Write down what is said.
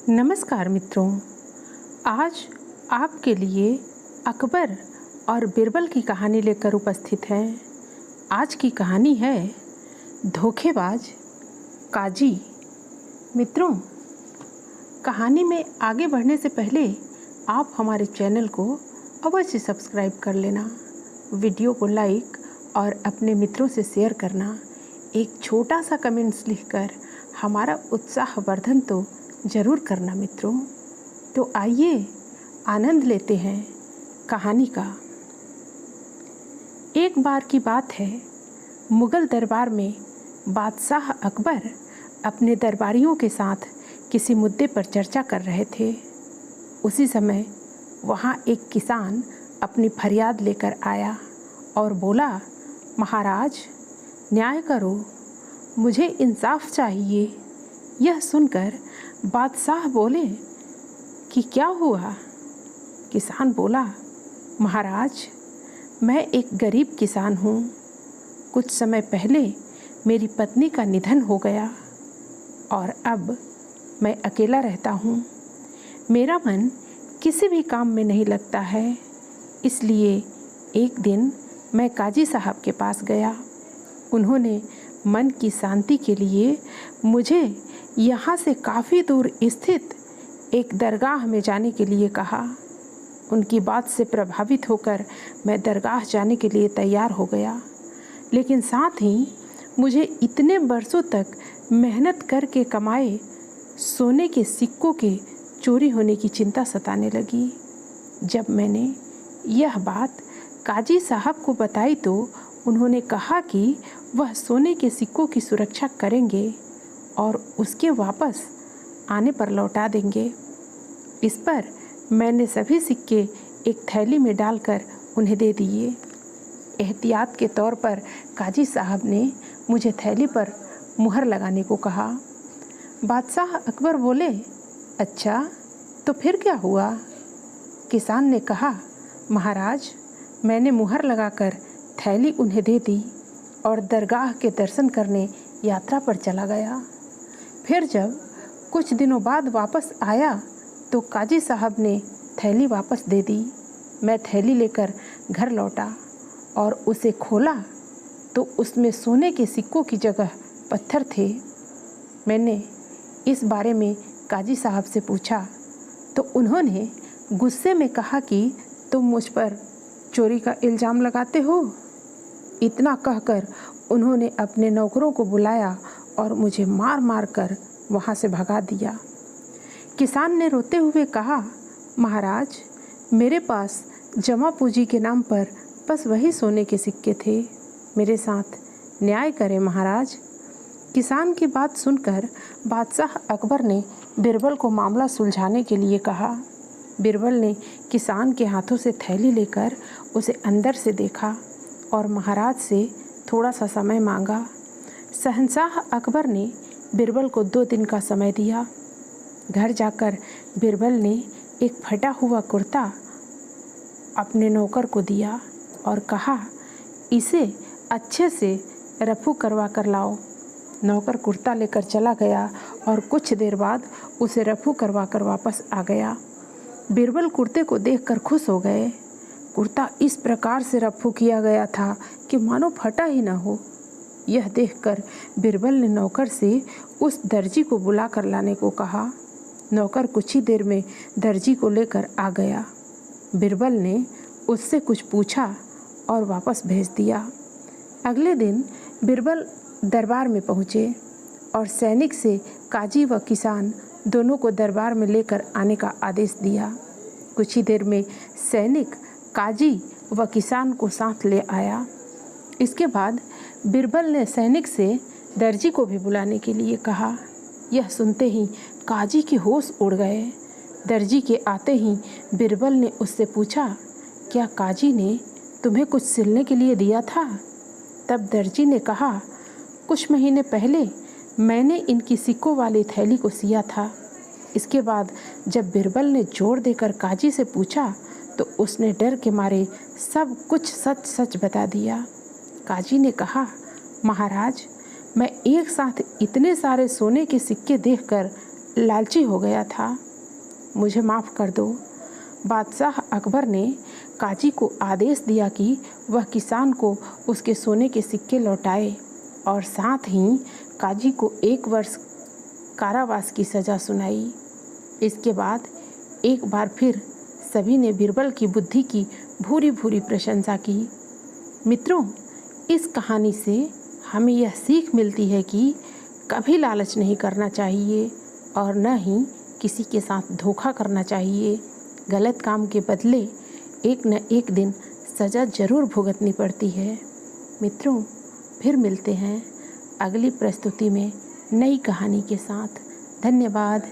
नमस्कार मित्रों, आज आपके लिए अकबर और बिरबल की कहानी लेकर उपस्थित हैं। आज की कहानी है धोखेबाज काजी। मित्रों, कहानी में आगे बढ़ने से पहले आप हमारे चैनल को अवश्य सब्सक्राइब कर लेना, वीडियो को लाइक और अपने मित्रों से शेयर करना, एक छोटा सा कमेंट्स लिखकर हमारा उत्साहवर्धन तो ज़रूर करना मित्रों। तो आइए आनंद लेते हैं कहानी का। एक बार की बात है, मुग़ल दरबार में बादशाह अकबर अपने दरबारियों के साथ किसी मुद्दे पर चर्चा कर रहे थे। उसी समय वहाँ एक किसान अपनी फरियाद लेकर आया और बोला, महाराज न्याय करो, मुझे इंसाफ चाहिए। यह सुनकर बादशाह बोले कि क्या हुआ? किसान बोला, महाराज मैं एक गरीब किसान हूँ। कुछ समय पहले मेरी पत्नी का निधन हो गया और अब मैं अकेला रहता हूँ। मेरा मन किसी भी काम में नहीं लगता है। इसलिए एक दिन मैं काजी साहब के पास गया। उन्होंने मन की शांति के लिए मुझे यहाँ से काफ़ी दूर स्थित एक दरगाह में जाने के लिए कहा। उनकी बात से प्रभावित होकर मैं दरगाह जाने के लिए तैयार हो गया, लेकिन साथ ही मुझे इतने बरसों तक मेहनत करके कमाए सोने के सिक्कों के चोरी होने की चिंता सताने लगी। जब मैंने यह बात काजी साहब को बताई तो उन्होंने कहा कि वह सोने के सिक्कों की सुरक्षा करेंगे और उसके वापस आने पर लौटा देंगे। इस पर मैंने सभी सिक्के एक थैली में डालकर उन्हें दे दिए। एहतियात के तौर पर काजी साहब ने मुझे थैली पर मुहर लगाने को कहा। बादशाह अकबर बोले, अच्छा तो फिर क्या हुआ? किसान ने कहा, महाराज मैंने मुहर लगाकर थैली उन्हें दे दी और दरगाह के दर्शन करने यात्रा पर चला गया। फिर जब कुछ दिनों बाद वापस आया तो काजी साहब ने थैली वापस दे दी। मैं थैली लेकर घर लौटा और उसे खोला तो उसमें सोने के सिक्कों की जगह पत्थर थे। मैंने इस बारे में काजी साहब से पूछा तो उन्होंने गुस्से में कहा कि तुम मुझ पर चोरी का इल्ज़ाम लगाते हो। इतना कहकर उन्होंने अपने नौकरों को बुलाया और मुझे मार मार कर वहाँ से भगा दिया। किसान ने रोते हुए कहा, महाराज मेरे पास जमा पूंजी के नाम पर बस वही सोने के सिक्के थे। मेरे साथ न्याय करें महाराज। किसान की बात सुनकर बादशाह अकबर ने बिरबल को मामला सुलझाने के लिए कहा। बिरबल ने किसान के हाथों से थैली लेकर उसे अंदर से देखा और महाराज से थोड़ा सा समय मांगा। शहंशाह अकबर ने बिरबल को 2 दिन का समय दिया। घर जाकर बिरबल ने एक फटा हुआ कुर्ता अपने नौकर को दिया और कहा, इसे अच्छे से रफू करवा कर लाओ। नौकर कुर्ता लेकर चला गया और कुछ देर बाद उसे रफू करवा कर वापस आ गया। बिरबल कुर्ते को देखकर खुश हो गए। कुर्ता इस प्रकार से रफू किया गया था कि मानो फटा ही न हो। यह देखकर बिरबल ने नौकर से उस दर्जी को बुला कर लाने को कहा। नौकर कुछ ही देर में दर्जी को लेकर आ गया। बिरबल ने उससे कुछ पूछा और वापस भेज दिया। अगले दिन बिरबल दरबार में पहुँचे और सैनिक से काजी व किसान दोनों को दरबार में लेकर आने का आदेश दिया। कुछ ही देर में सैनिक काजी व किसान को साथ ले आया। इसके बाद बिरबल ने सैनिक से दर्जी को भी बुलाने के लिए कहा। यह सुनते ही काजी के होश उड़ गए। दर्जी के आते ही बिरबल ने उससे पूछा, क्या काजी ने तुम्हें कुछ सिलने के लिए दिया था? तब दर्जी ने कहा, कुछ महीने पहले मैंने इनकी सिक्कों वाली थैली को सिया था। इसके बाद जब बिरबल ने जोर देकर काजी से पूछा तो उसने डर के मारे सब कुछ सच सच बता दिया। काजी ने कहा, महाराज मैं एक साथ इतने सारे सोने के सिक्के देखकर लालची हो गया था। मुझे माफ़ कर दो। बादशाह अकबर ने काजी को आदेश दिया कि वह किसान को उसके सोने के सिक्के लौटाए और साथ ही काजी को 1 वर्ष कारावास की सज़ा सुनाई। इसके बाद एक बार फिर सभी ने बीरबल की बुद्धि की भूरी भूरी प्रशंसा की। मित्रों, इस कहानी से हमें यह सीख मिलती है कि कभी लालच नहीं करना चाहिए और न ही किसी के साथ धोखा करना चाहिए। गलत काम के बदले एक न एक दिन सज़ा ज़रूर भुगतनी पड़ती है। मित्रों, फिर मिलते हैं अगली प्रस्तुति में नई कहानी के साथ। धन्यवाद।